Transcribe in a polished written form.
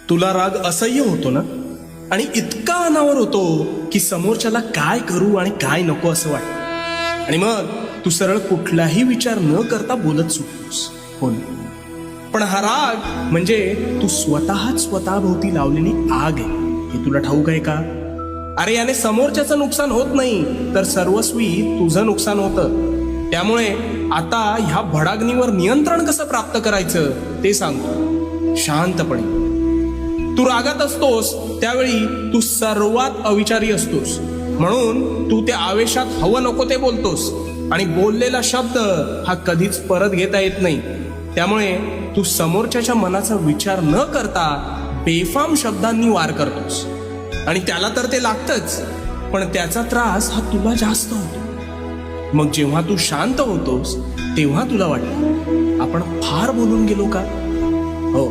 तुला राग असह्य होतो ना, आणि इतका अनावर होतो की समोरच्याला काय करू आणि काय नको असं वाटतं, आणि मग तू सरळ कुठलाही विचार न करता बोलत सुटतोस. हो ना? पण हा राग म्हणजे तू स्वतःच स्वतःभोवती लावलेली आग आहे, हे तुला ठाऊक आहे का? अरे याने समोरच्याचं नुकसान होत नाही, तर सर्वस्वी तुझं नुकसान होतं. त्यामुळे आता ह्या भडाग्नीवर नियंत्रण कसं प्राप्त करायचं ते सांगतो. शांतपणे. तू रागात असतोस त्यावेळी तू सर्वात अविचारी असतोस, म्हणून तू त्या आवेशात हवं नको ते बोलतोस, आणि बोललेला शब्द हा कधीच परत घेता येत नाही. त्यामुळे तू समोरच्याच्या मनाचा विचार न करता बेफाम शब्दांनी वार करतोस, आणि त्याला तर ते लागतंच, पण त्याचा त्रास हा तुला जास्त होतो. मग जेव्हा तू शांत होतोस तेव्हा तुला वाटतं आपण फार बोलून गेलो का? हो,